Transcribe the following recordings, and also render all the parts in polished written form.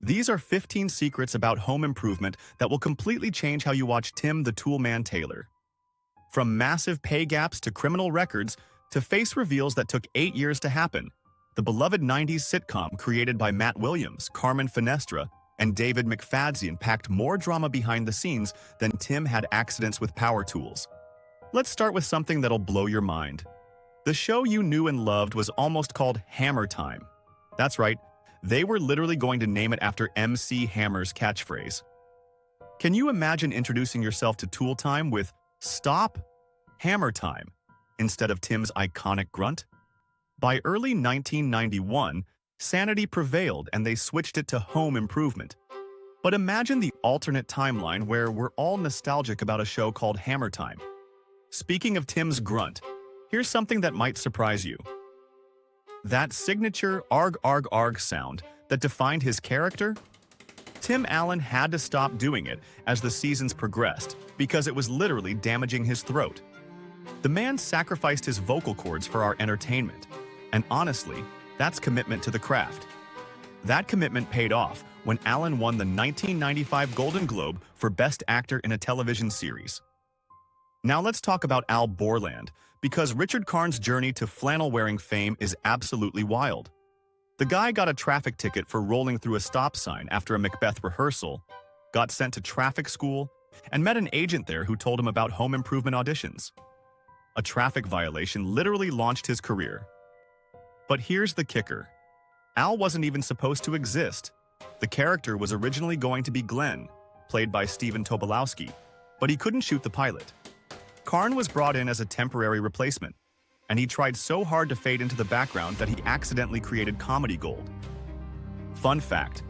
These are 15 secrets about home improvement that will completely change how you watch Tim the Toolman Taylor. From massive pay gaps to criminal records to face reveals that took 8 years to happen, the beloved 90s sitcom created by Matt Williams, Carmen Finestra, and David McFadzean packed more drama behind the scenes than Tim had accidents with power tools. Let's start with something that'll blow your mind. The show you knew and loved was almost called Hammer Time. That's right, they were literally going to name it after MC Hammer's catchphrase. Can you imagine introducing yourself to Tool Time with "Stop, Hammer Time" instead of Tim's iconic grunt? By early 1991, sanity prevailed and they switched it to Home Improvement. But imagine the alternate timeline where we're all nostalgic about a show called Hammer Time. Speaking of Tim's grunt, here's something that might surprise you. That signature arg arg arg sound that defined his character? Tim Allen had to stop doing it as the seasons progressed because it was literally damaging his throat. The man sacrificed his vocal cords for our entertainment, and honestly, that's commitment to the craft. That commitment paid off when Allen won the 1995 Golden Globe for Best Actor in a Television Series. Now let's talk about Al Borland, because Richard Karn's journey to flannel-wearing fame is absolutely wild. The guy got a traffic ticket for rolling through a stop sign after a Macbeth rehearsal, got sent to traffic school, and met an agent there who told him about home improvement auditions. A traffic violation literally launched his career. But here's the kicker. Al wasn't even supposed to exist. The character was originally going to be Glenn, played by Stephen Tobolowsky, but he couldn't shoot the pilot. Karn was brought in as a temporary replacement, and he tried so hard to fade into the background that he accidentally created comedy gold. Fun fact,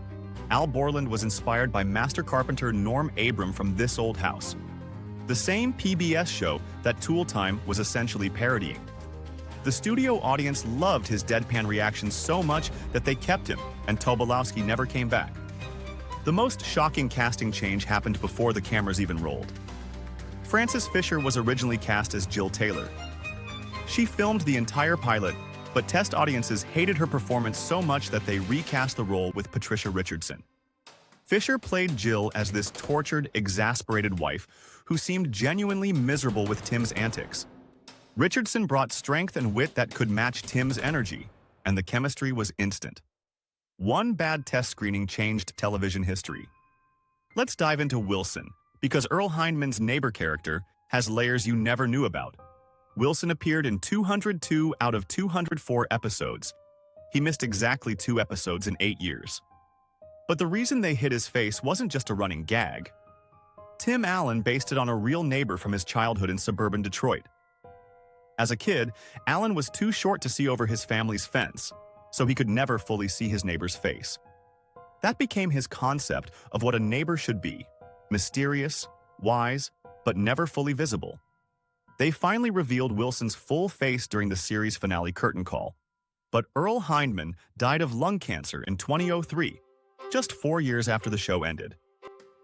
Al Borland was inspired by master carpenter Norm Abram from This Old House, the same PBS show that Tool Time was essentially parodying. The studio audience loved his deadpan reactions so much that they kept him, and Tobolowsky never came back. The most shocking casting change happened before the cameras even rolled. Frances Fisher was originally cast as Jill Taylor. She filmed the entire pilot, but test audiences hated her performance so much that they recast the role with Patricia Richardson. Fisher played Jill as this tortured, exasperated wife who seemed genuinely miserable with Tim's antics. Richardson brought strength and wit that could match Tim's energy, and the chemistry was instant. One bad test screening changed television history. Let's dive into Wilson, because Earl Hindman's neighbor character has layers you never knew about. Wilson appeared in 202 out of 204 episodes. He missed exactly 2 episodes in 8 years. But the reason they hid his face wasn't just a running gag. Tim Allen based it on a real neighbor from his childhood in suburban Detroit. As a kid, Allen was too short to see over his family's fence, so he could never fully see his neighbor's face. That became his concept of what a neighbor should be: mysterious, wise, but never fully visible. They finally revealed Wilson's full face during the series finale curtain call, but Earl Hindman died of lung cancer in 2003, just 4 years after the show ended.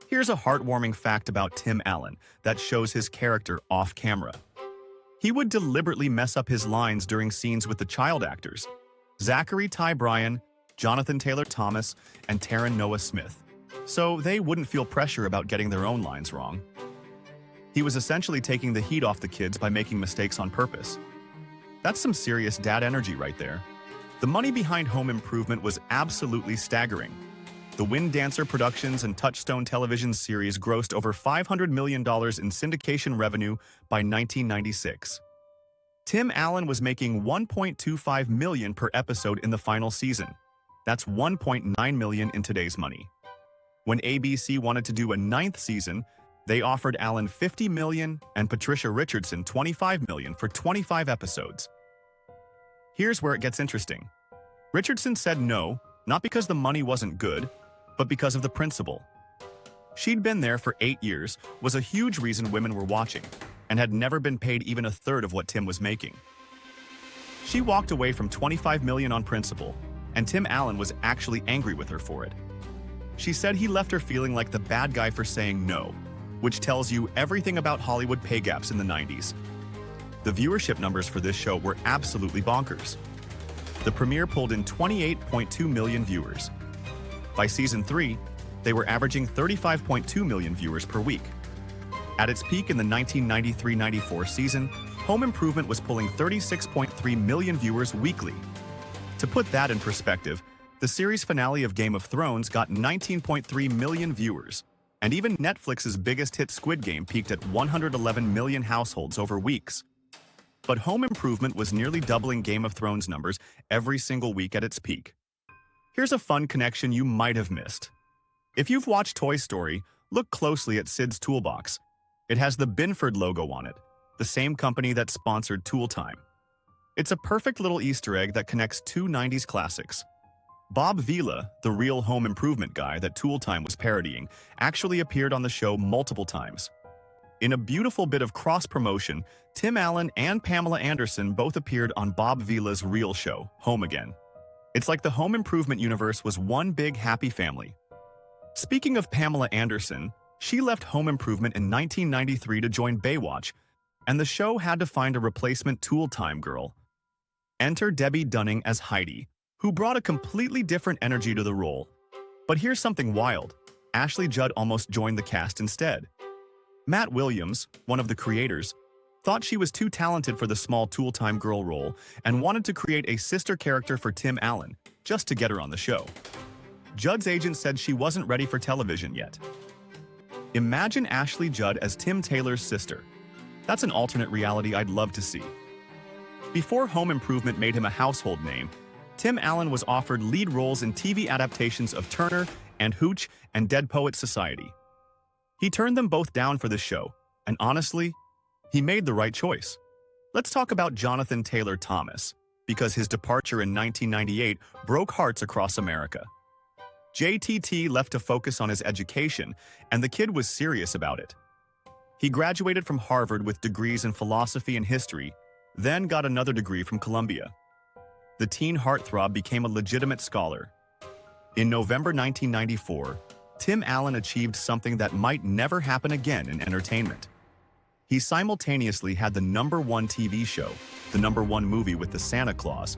Here's a heartwarming fact about Tim Allen that shows his character off camera. He would deliberately mess up his lines during scenes with the child actors, Zachary Ty Bryan, Jonathan Taylor Thomas, and Taryn Noah Smith, so they wouldn't feel pressure about getting their own lines wrong. He was essentially taking the heat off the kids by making mistakes on purpose. That's some serious dad energy right there. The money behind Home Improvement was absolutely staggering. The Wind Dancer Productions and Touchstone television series grossed over $500 million in syndication revenue by 1996. Tim Allen was making $1.25 million per episode in the final season. That's $1.9 million in today's money. When ABC wanted to do a 9th season, they offered Allen $50 million and Patricia Richardson $25 million for 25 episodes. Here's where it gets interesting. Richardson said no, not because the money wasn't good, but because of the principle. She'd been there for 8 years, was a huge reason women were watching, and had never been paid even a third of what Tim was making. She walked away from $25 million on principle, and Tim Allen was actually angry with her for it. She said he left her feeling like the bad guy for saying no, which tells you everything about Hollywood pay gaps in the 90s. The viewership numbers for this show were absolutely bonkers. The premiere pulled in 28.2 million viewers. By season 3, they were averaging 35.2 million viewers per week. At its peak in the 1993-94 season, Home Improvement was pulling 36.3 million viewers weekly. To put that in perspective, the series finale of Game of Thrones got 19.3 million viewers, and even Netflix's biggest hit Squid Game peaked at 111 million households over weeks. But Home Improvement was nearly doubling Game of Thrones numbers every single week at its peak. Here's a fun connection you might have missed. If you've watched Toy Story, look closely at Sid's toolbox. It has the Binford logo on it, the same company that sponsored Tool Time. It's a perfect little Easter egg that connects two 90s classics. Bob Vila, the real home improvement guy that Tool Time was parodying, actually appeared on the show multiple times. In a beautiful bit of cross-promotion, Tim Allen and Pamela Anderson both appeared on Bob Vila's real show, Home Again. It's like the home improvement universe was one big happy family. Speaking of Pamela Anderson, she left Home Improvement in 1993 to join Baywatch, and the show had to find a replacement Tool Time girl. Enter Debbie Dunning as Heidi, who brought a completely different energy to the role. But here's something wild. Ashley Judd almost joined the cast instead. Matt Williams, one of the creators, thought she was too talented for the small Tool Time girl role and wanted to create a sister character for Tim Allen, just to get her on the show. Judd's agent said she wasn't ready for television yet. Imagine Ashley Judd as Tim Taylor's sister. That's an alternate reality I'd love to see. Before Home Improvement made him a household name, Tim Allen was offered lead roles in TV adaptations of Turner and Hooch and Dead Poets Society. He turned them both down for the show, and honestly, he made the right choice. Let's talk about Jonathan Taylor Thomas, because his departure in 1998 broke hearts across America. JTT left to focus on his education, and the kid was serious about it. He graduated from Harvard with degrees in philosophy and history, then got another degree from Columbia. The teen heartthrob became a legitimate scholar. In November 1994, Tim Allen achieved something that might never happen again in entertainment. He simultaneously had the #1 TV show, the #1 movie with the Santa Claus,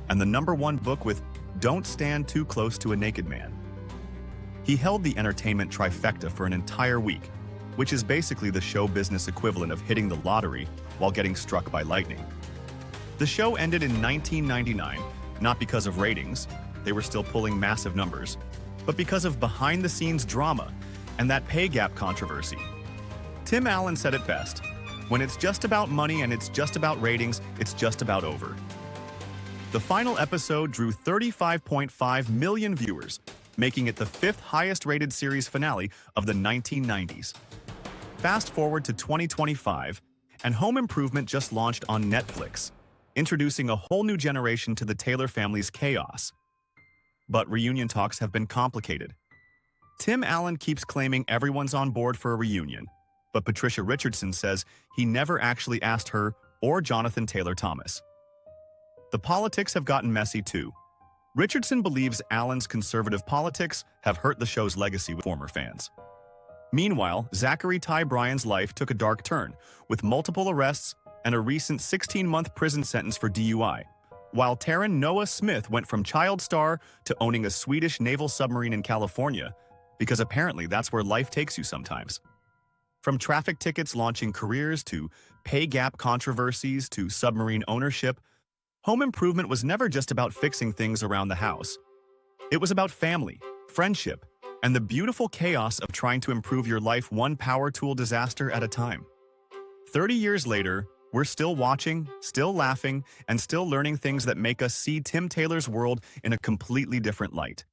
and the #1 book with Don't Stand Too Close to a Naked Man. He held the entertainment trifecta for an entire week, which is basically the show business equivalent of hitting the lottery while getting struck by lightning. The show ended in 1999, not because of ratings, they were still pulling massive numbers, but because of behind-the-scenes drama and that pay gap controversy. Tim Allen said it best, when it's just about money and it's just about ratings, it's just about over. The final episode drew 35.5 million viewers, making it the 5th highest-rated series finale of the 1990s. Fast forward to 2025, and Home Improvement just launched on Netflix, introducing a whole new generation to the Taylor family's chaos. But reunion talks have been complicated. Tim Allen keeps claiming everyone's on board for a reunion, but Patricia Richardson says he never actually asked her or Jonathan Taylor Thomas. The politics have gotten messy too. Richardson believes Allen's conservative politics have hurt the show's legacy with former fans. Meanwhile, Zachary Ty Bryan's life took a dark turn, with multiple arrests and a recent 16-month prison sentence for DUI, while Taryn Noah Smith went from child star to owning a Swedish naval submarine in California, because apparently that's where life takes you sometimes. From traffic tickets launching careers to pay gap controversies to submarine ownership, Home Improvement was never just about fixing things around the house. It was about family, friendship, and the beautiful chaos of trying to improve your life one power tool disaster at a time. 30 years later, we're still watching, still laughing, and still learning things that make us see Tim Taylor's world in a completely different light.